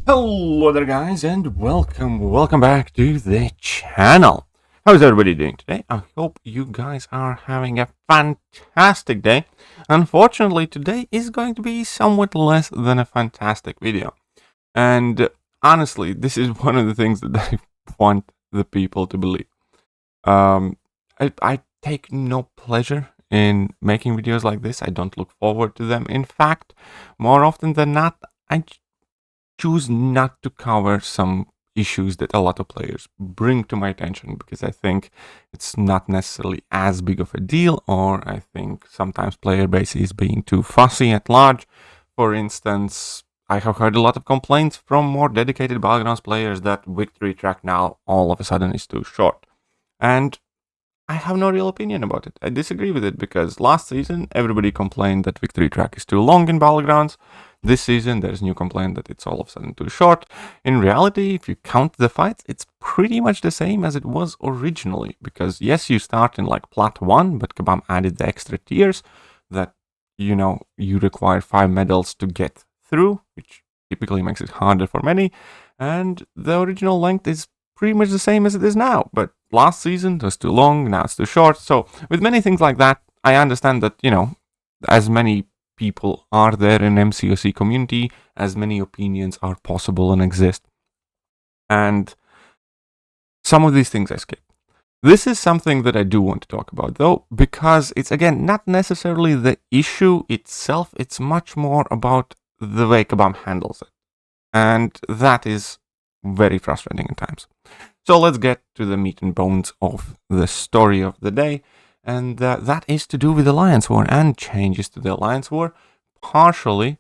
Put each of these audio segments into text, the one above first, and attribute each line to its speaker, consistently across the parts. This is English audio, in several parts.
Speaker 1: Hello there guys and welcome back to the channel. How's everybody doing today? I hope you guys are having a fantastic day. Unfortunately, today is going to be somewhat less than a fantastic video. And honestly, this is one of the things that I want the people to believe. I take no pleasure in making videos like this. I don't look forward to them. In fact, more often than not, I choose not to cover some issues that a lot of players bring to my attention because I think it's not necessarily as big of a deal, or I think sometimes player base is being too fussy at large. For instance, I have heard a lot of complaints from more dedicated Battlegrounds players that victory track now all of a sudden is too short. And I have no real opinion about it. I disagree with it because last season everybody complained that victory track is too long in Battlegrounds. This season there's new complaint that it's all of a sudden too short. In reality, if you count the fights, it's pretty much the same as it was originally. Because yes, you start in like Plat 1, but Kabam added the extra tiers that, you require 5 medals to get through, which typically makes it harder for many. And the original length is pretty much the same as it is now, but last season it was too long, now it's too short. So with many things like that, I understand that, as many people are there in MCOC community, as many opinions are possible and exist. And some of these things I skip. This is something that I do want to talk about though, because it's again not necessarily the issue itself, it's much more about the way Kabam handles it. And that is very frustrating at times. So let's get to the meat and bones of the story of the day, and that is to do with the Alliance War and changes to the Alliance War, partially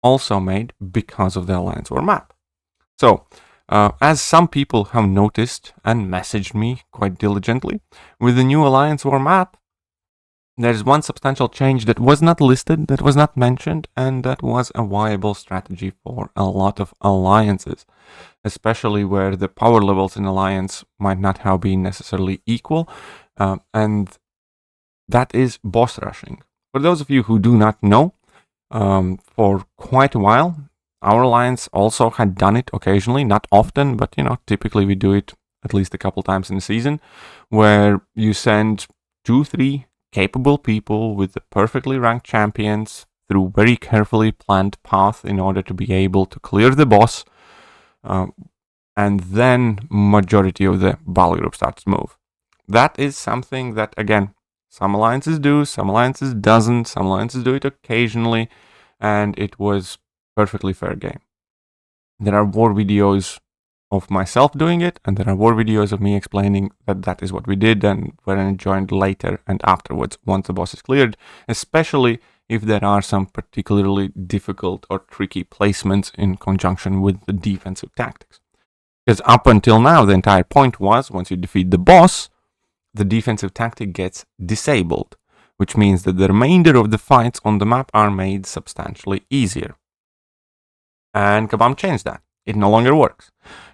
Speaker 1: also made because of the Alliance War map. So, as some people have noticed and messaged me quite diligently, with the new Alliance War map, there's one substantial change that was not listed, that was not mentioned, and that was a viable strategy for a lot of alliances, especially where the power levels in alliance might not have been necessarily equal, and that is boss rushing. For those of you who do not know, for quite a while, our alliance also had done it occasionally, not often, but typically we do it at least a couple times in the season, where you send 2-3 capable people with the perfectly ranked champions through very carefully planned path in order to be able to clear the boss, and then majority of the battle group starts to move. That is something that, again, some alliances do, some alliances doesn't, some alliances do it occasionally, and it was perfectly fair game. There are war videos of myself doing it, and there are war videos of me explaining that that is what we did and when I joined later and afterwards once the boss is cleared, especially if there are some particularly difficult or tricky placements in conjunction with the defensive tactics. Because up until now, the entire point was, once you defeat the boss, the defensive tactic gets disabled, which means that the remainder of the fights on the map are made substantially easier. And Kabam changed that. It no longer works.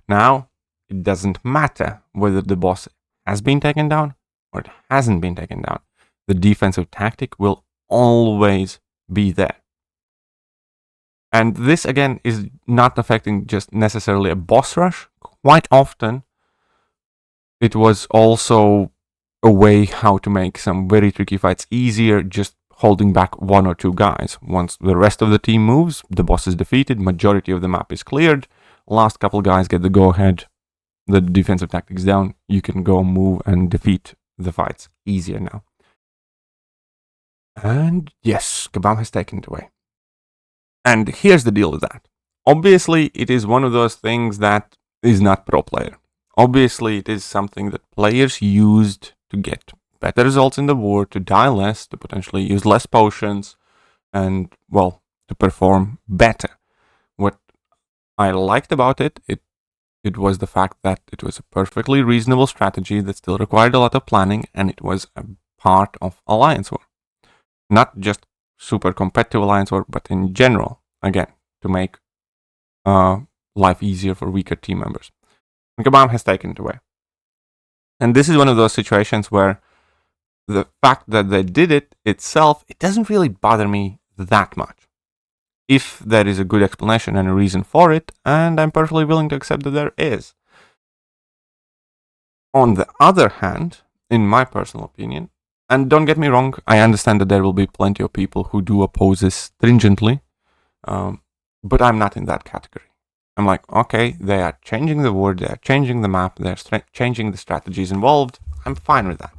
Speaker 1: Now, it doesn't matter whether the boss has been taken down or it hasn't been taken down. The defensive tactic will always be there. And this, again, is not affecting just necessarily a boss rush. Quite often, it was also a way how to make some very tricky fights easier, just holding back 1 or 2 guys. Once the rest of the team moves, the boss is defeated, majority of the map is cleared, last couple guys get the go-ahead, the defensive tactics down, you can go move and defeat the fights easier now. And yes, Kabam has taken it away. And here's the deal with that. Obviously, it is one of those things that is not pro player. Obviously, it is something that players used to get better results in the war, to die less, to potentially use less potions, and, well, to perform better. What I liked about it was the fact that it was a perfectly reasonable strategy that still required a lot of planning, and it was a part of Alliance War. Not just super competitive Alliance War, but in general, again, to make life easier for weaker team members. And Kabam has taken it away. And this is one of those situations where the fact that they did it itself, it doesn't really bother me that much. if there is a good explanation and a reason for it, and I'm perfectly willing to accept that there is. On the other hand, in my personal opinion, and don't get me wrong, I understand that there will be plenty of people who do oppose this stringently, but I'm not in that category. I'm like, okay, they are changing the word, they are changing the map, they're changing the strategies involved. I'm fine with that.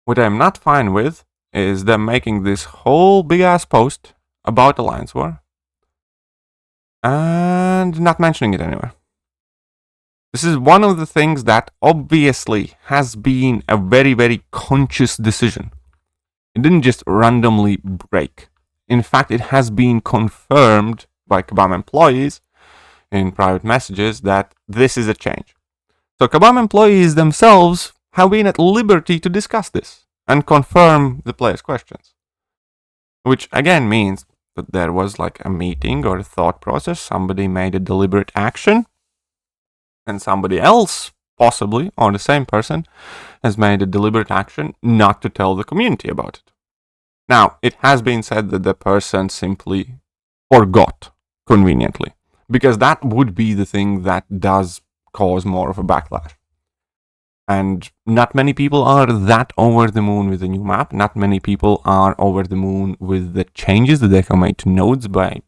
Speaker 1: What I'm not fine with is them making this whole big-ass post about Alliance War and not mentioning it anywhere. This is one of the things that obviously has been a very, very conscious decision. It didn't just randomly break. In fact, it has been confirmed by Kabam employees in private messages that this is a change. So Kabam employees themselves have been at liberty to discuss this and confirm the players' questions. Which again means that there was like a meeting or a thought process, somebody made a deliberate action, and somebody else, possibly, or the same person, has made a deliberate action not to tell the community about it. Now, it has been said that the person simply forgot conveniently, because that would be the thing that does cause more of a backlash. And not many people are that over the moon with the new map. Not many people are over the moon with the changes that they have made to nodes by,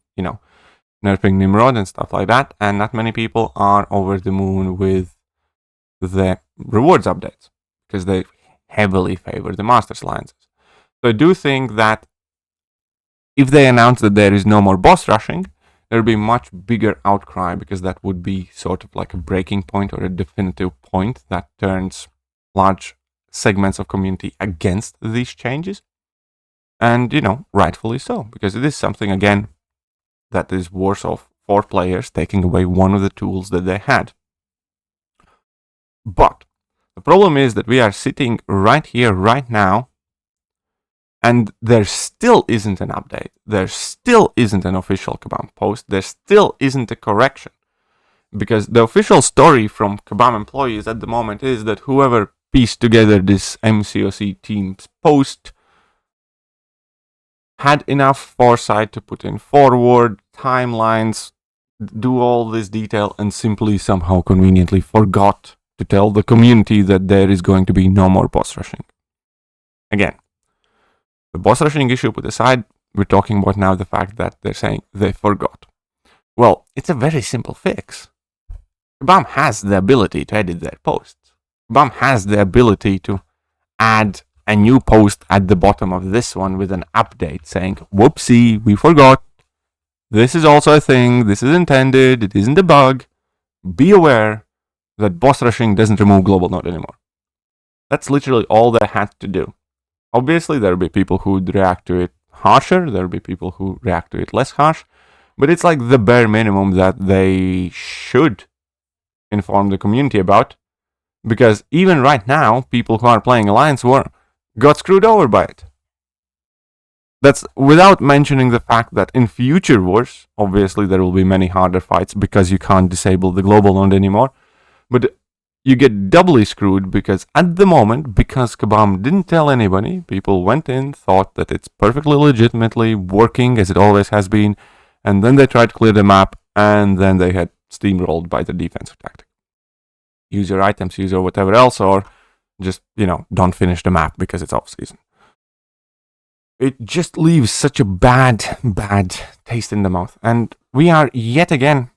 Speaker 1: nerfing Nimrod and stuff like that. And not many people are over the moon with the rewards updates, because they heavily favor the Masters alliances. So I do think that if they announce that there is no more boss rushing, there will be much bigger outcry, because that would be sort of like a breaking point or a definitive point that turns large segments of community against these changes. And, rightfully so, because it is something, again, that is worse off for players taking away one of the tools that they had. But the problem is that we are sitting right here, right now, and there still isn't an update. There still isn't an official Kabam post. There still isn't a correction. Because the official story from Kabam employees at the moment is that whoever pieced together this MCOC team's post had enough foresight to put in forward timelines, do all this detail, and simply somehow conveniently forgot to tell the community that there is going to be no more boss rushing. Again, the boss rushing issue put aside, we're talking about now the fact that they're saying they forgot. Well, it's a very simple fix. Kabam has the ability to edit their posts. Kabam has the ability to add a new post at the bottom of this one with an update saying, whoopsie, we forgot. This is also a thing. This is intended. It isn't a bug. Be aware that boss rushing doesn't remove global node anymore. That's literally all they had to do. Obviously, there will be people who would react to it harsher. There will be people who react to it less harsh. But it's like the bare minimum that they should inform the community about. Because even right now, people who are playing Alliance War got screwed over by it. That's without mentioning the fact that in future wars, obviously there will be many harder fights because you can't disable the global node anymore. But you get doubly screwed because at the moment, because Kabam didn't tell anybody, people went in, thought that it's perfectly legitimately working as it always has been, and then they tried to clear the map, and then they had steamrolled by the defensive tactic. Use your items, use your whatever else, or just, don't finish the map because it's off-season. It just leaves such a bad taste in the mouth. And we are yet again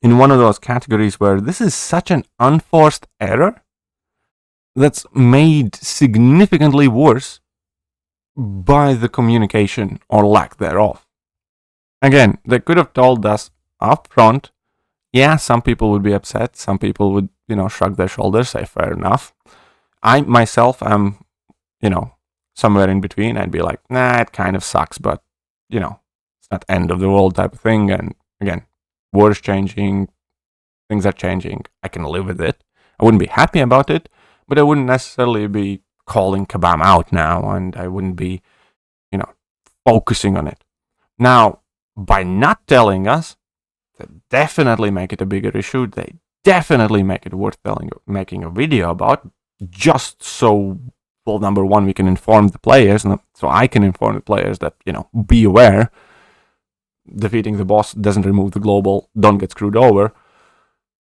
Speaker 1: in one of those categories where this is such an unforced error that's made significantly worse by the communication or lack thereof. Again, they could have told us up front, yeah, some people would be upset, some people would, shrug their shoulders, say fair enough. I myself am, somewhere in between. I'd be like, nah, it kind of sucks, but, it's not end of the world type of thing. And again, wars changing, things are changing. I can live with it. I wouldn't be happy about it, but I wouldn't necessarily be calling Kabam out now, and I wouldn't be, focusing on it. Now, by not telling us, they definitely make it a bigger issue. They definitely make it worth making a video about, just so, well, number one, we can inform the players, so I can inform the players that, be aware. defeating the boss doesn't remove the global, don't get screwed over.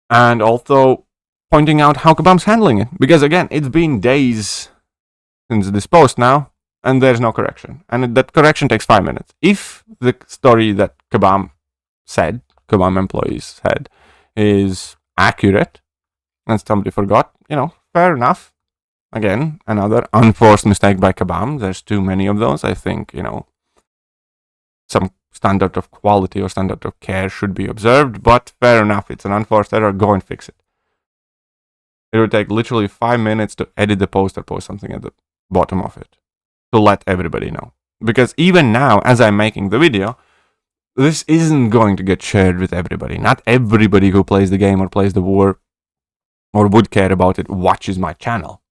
Speaker 1: And also pointing out how Kabam's handling it. Because again, it's been days since this post now, and there's no correction. And that correction takes 5 minutes. If the story that Kabam employees said, is accurate, and somebody forgot, fair enough. Again, another unforced mistake by Kabam. There's too many of those. I think, some standard of quality or standard of care should be observed, but fair enough. It's an unforced error. Go and fix it. It would take literally 5 minutes to edit the post or post something at the bottom of it to let everybody know. Because even now, as I'm making the video, this isn't going to get shared with everybody. Not everybody who plays the game or plays the war or would care about it watches my channel.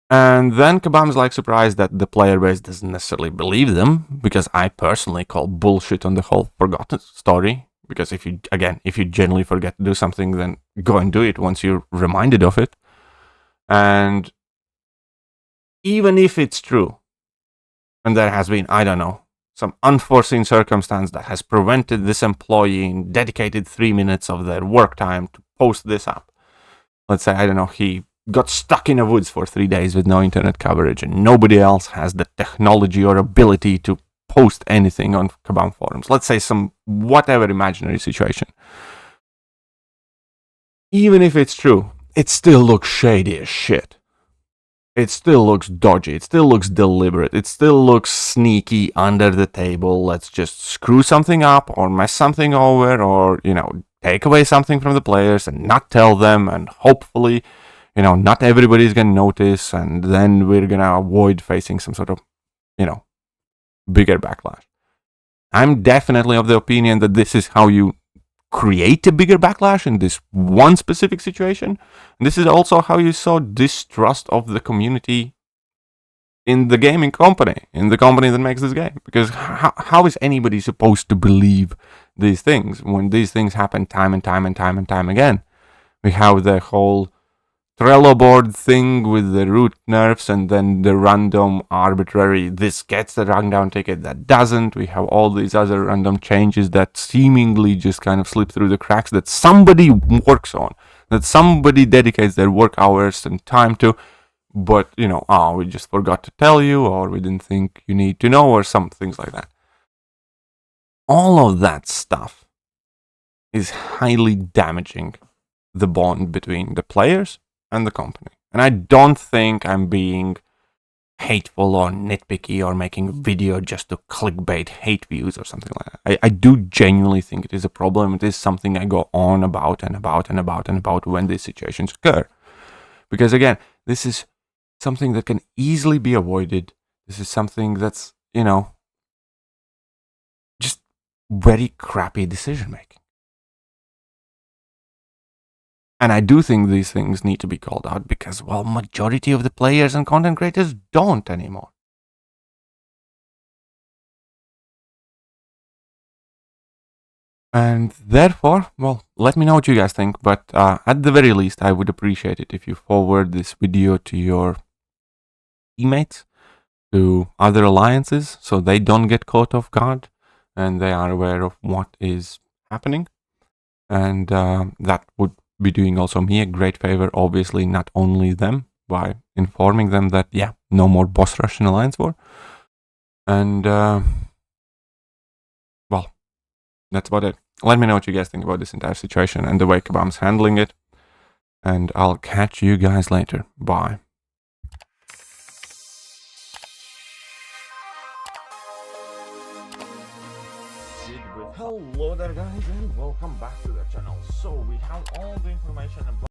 Speaker 1: And then Kabam's like surprised that the player base doesn't necessarily believe them, because I personally call bullshit on the whole forgotten story. Because if you generally forget to do something, then go and do it once you're reminded of it. And even if it's true, and there has been, I don't know, some unforeseen circumstance that has prevented this employee in dedicated 3 minutes of their work time to post this up. Let's say, I don't know, he got stuck in the woods for 3 days with no internet coverage, and nobody else has the technology or ability to post anything on Kabam forums. Let's say some whatever imaginary situation. Even if it's true, it still looks shady as shit. It still looks dodgy. It still looks deliberate. It still looks sneaky, under the table. Let's just screw something up or mess something over, or, take away something from the players and not tell them, and hopefully, not everybody's going to notice, and then we're going to avoid facing some sort of, bigger backlash. I'm definitely of the opinion that this is how you create a bigger backlash in this one specific situation. And this is also how you saw distrust of the community in the gaming company, in the company that makes this game. Because how is anybody supposed to believe these things when these things happen time and time and time and time again? We have the whole Trello board thing with the root nerfs, and then the random arbitrary, this gets the rundown ticket, that doesn't. We have all these other random changes that seemingly just kind of slip through the cracks, that somebody works on, that somebody dedicates their work hours and time to, but, we just forgot to tell you, or we didn't think you need to know, or some things like that. All of that stuff is highly damaging the bond between the players and the company. And I don't think I'm being hateful or nitpicky or making a video just to clickbait hate views or something like that. I do genuinely think it is a problem. It is something I go on about and about and about and about when these situations occur. Because again, this is something that can easily be avoided. This is something that's, just very crappy decision making. And I do think these things need to be called out because, well, majority of the players and content creators don't anymore. And therefore, well, let me know what you guys think. But at the very least, I would appreciate it if you forward this video to your teammates, to other alliances, so they don't get caught off guard and they are aware of what is happening. And that would be doing also me a great favor, obviously, not only them, by informing them that, yeah, no more boss rush in Alliance War. And, well, that's about it. Let me know what you guys think about this entire situation and the way Kabam's handling it. And I'll catch you guys later. Bye. Hello there, guys, and welcome back to the channel. So we have all the information about